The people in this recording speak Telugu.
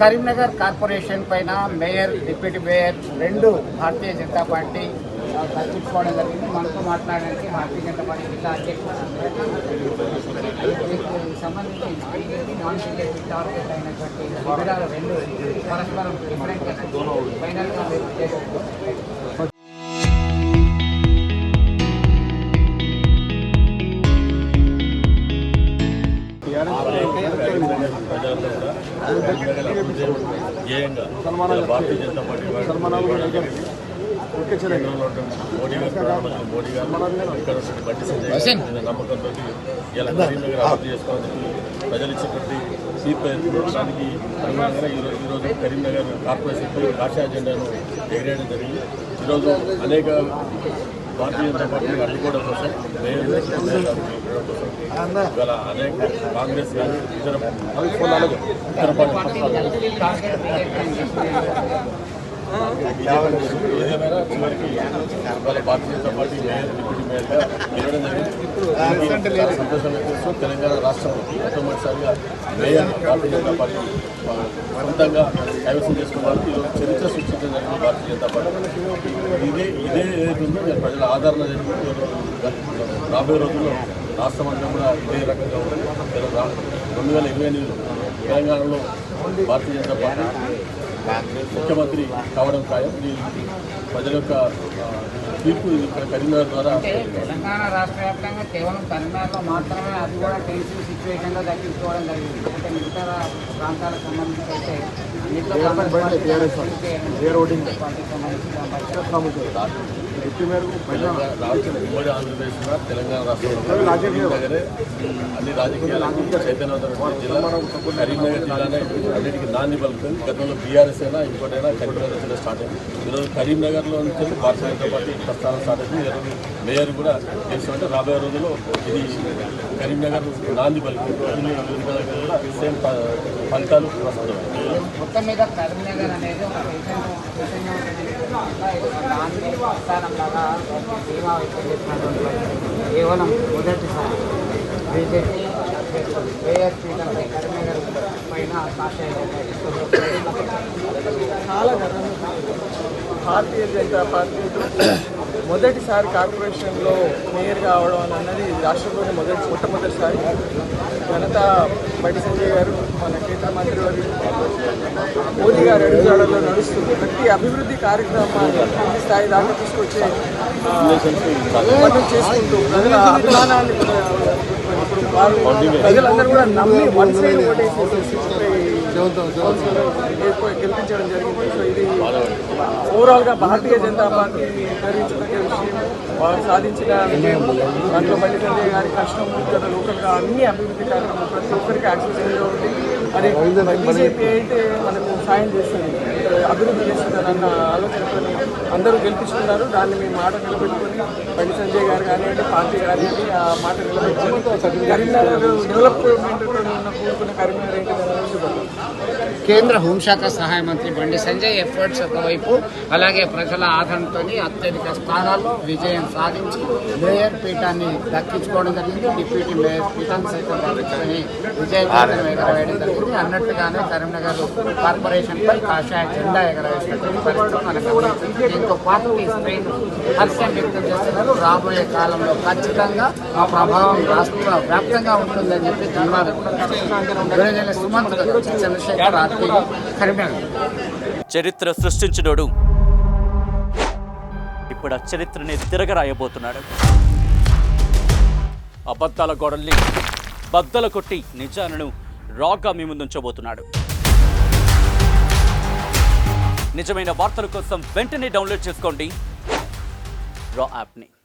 కరీంనగర్ కార్పొరేషన్ పైన మేయర్, డిప్యూటీ మేయర్ రెండు భారతీయ జనతా పార్టీ దక్కించుకోవడం జరిగింది. మనతో మాట్లాడడానికి భారతీయ జనతా పార్టీ జిల్లా అధ్యక్షుడు సంబంధించి బీజేపీ నాన్ బీజేపీ టార్గెట్ అయినటువంటి విభేదాలు రెండు పరస్పరం డిఫరెంట్ ఫైనల్గా భారతీయ జనతా పార్టీ మోడీ గారు ఇక్కడ బండి సంజయ్ నమ్మకంతో ఇలా కరీంనగర్ అభివృద్ధి చేసుకోవడానికి ప్రజలు ఇచ్చేటువంటి తీర్పు ఎదుర్కోవడానికి అనుగుణంగా ఈరోజు కరీంనగర్ కార్పొరేషన్ కాషాయ జెండాను ఎగిరేయడం జరిగింది. ఈరోజు అనేక భారతీయ జనతా పార్టీని అడ్డుకోవడం కోసం ఇవాళ అనేక కాంగ్రెస్ కానీ ఇతర ఏదేమైనా చివరికి ఇవాళ Bharatiya Janata party mayor, deputy మేయర్గా గెలవడం జరిగింది. చాలా సంతోషం వ్యక్తం. తెలంగాణ రాష్ట్రంలో మొట్టమొదటిసారిగా మేయర్ భారతీయ జనతా పార్టీ సొంతంగా కైవసం చేసుకోవడానికి ఈరోజు చరిత్ర సృష్టించడం జరిగింది. భారతీయ జనతా పార్టీ ఇదే ఏదైతే ఉందో ప్రజల ఆదరణ జరిగింది. రాబోయే రోజుల్లో రాష్ట్రమంతా కూడా ఇదే రకంగా ఉంటుంది. 2028 తెలంగాణలో భారతీయ జనతా పార్టీ ముఖ్యమంత్రి కావడం ఖాయం. ప్రజల యొక్క తీర్పు ఇక్కడ కరీంనగర్ ద్వారా తెలంగాణ రాష్ట్ర వ్యాప్తంగా కేవలం కరీంనగర్లో మాత్రమే అది కూడా టెన్సివ్ సిచ్యువేషన్లో దక్కించుకోవడం జరిగింది. అంటే మిగతా ప్రాంతాలకు సంబంధించి అయితే ఉమ్మడి ఆంధ్రప్రదేశ్ తెలంగాణ రాష్ట్రంలో అన్ని రాజకీయాలకు చైతన్యవంతమైన జిల్లా కరీంనగర్ జిల్లానే అన్నిటికీ నాంది పలుకుతుంది. గతంలో బీఆర్ఎస్ అయినా ఇంకోటైనా కరీంనగర్ నుంచి స్టార్ట్ అయింది. ఈరోజు కరీంనగర్లో నుంచి భారతీయ జనతా పార్టీ ప్రస్థానం స్టార్ట్ అయింది. ఈరోజు మేయర్ కూడా చేస్తుంటే రాబోయే రోజుల్లో ఇది కరీంనగర్ నాంది పలుకుతుంది. సేమ్ ఫలితాలు వస్తాయి. మొత్తం మీద కరీంనగర్ అనేది ఒక స్థానంలాగా ధీమా వ్యక్తం చేసినటువంటి కేవలం మొదటిసారి బీజేపీ మేయర్ పీఠంపై కరీంనగర్ పైన చాలా భారతీయ జనతా పార్టీ మొదటిసారి కార్పొరేషన్లో మేయర్ కావడం అన్నది రాష్ట్రంలోనే మొట్టమొదటిసారి. ఘనత బండి సంజయ్ గారు, మన కేంద్ర మంత్రి వారు మోదీ గారు అడుగుజాడల్లో నడుస్తూ ప్రతి అభివృద్ధి కార్యక్రమాన్ని స్థాయి దాకా తీసుకొచ్చే పనులు చేసుకుంటూ ప్రజల అభిమానాన్ని ప్రజలందరూ కూడా నమ్మి వన్ సైడ్ ఓటేసేసి గెలిపించడం జరిగింది. సో ఇది ఓవరాల్గా భారతీయ జనతా పార్టీ గర్వించదగ్గ విషయం. వారు సాధించిన దాంట్లో బండి సంజయ్ గారి కష్టం, ఇక్కడ లోకల్గా అన్ని అభివృద్ధి కార్యక్రమాలు ప్రతి ఒక్కరికి యాక్సెస్ ఉంది. అది బీజేపీ అయితే మనకు సాయం చేస్తుంది, అభివృద్ధి చేస్తుందన్న ఆలోచనతో అందరూ గెలిపించుకున్నారు. దాన్ని మేము మాట నిలబెట్టుకొని బండి సంజయ్ గారు కానివ్వండి, పార్టీ కానివ్వండి ఆ మాట నిలబెట్టుకొని కరీంనగర్ డెవలప్మెంట్ ఉన్న కూడుకున్న కరీంనగర్ ఏంటి. కేంద్ర హోంశాఖ సహాయ మంత్రి బండి సంజయ్ ఎఫర్ట్స్ ఒకవైపు, అలాగే ప్రజల ఆదరణతో అత్యధిక స్థానాల్లో విజయం సాధించి మేయర్ పీఠాన్ని దక్కించుకోవడం జరిగింది. డిప్యూటీ మేయర్ పీఠాన్ని సైతం దక్కించుకొని విజయవంతం ఎగరవేయడం జరిగింది. అన్నట్టుగానే కరీంనగర్ కార్పొరేషన్పై కాషాయ జెండా ఎగరవేసినటువంటి పరిస్థితి మనకు కనిపిస్తుంది. దీంతో పార్టీ శ్రేణులు హర్షం వ్యక్తం చేస్తున్నారు. రాబోయే కాలంలో ఖచ్చితంగా ఆ ప్రభావం రాష్ట్ర వ్యాప్తంగా ఉంటుందని చెప్పి ధీమా వ్యక్తం చేస్తున్నారు. సుమంత్ చంద్రశేఖర్, కరీంనగర్. చరిత్ర సృష్టించినోడు ఇప్పుడు ఆ చరిత్రని తిరగరాయబోతున్నాడు. అబద్ధాల గోడల్ని బద్దల కొట్టి నిజాలను రాగా మీ ముందుంచబోతున్నాడు. నిజమైన వార్తల కోసం వెంటనే డౌన్లోడ్ చేసుకోండి రా యాప్ని.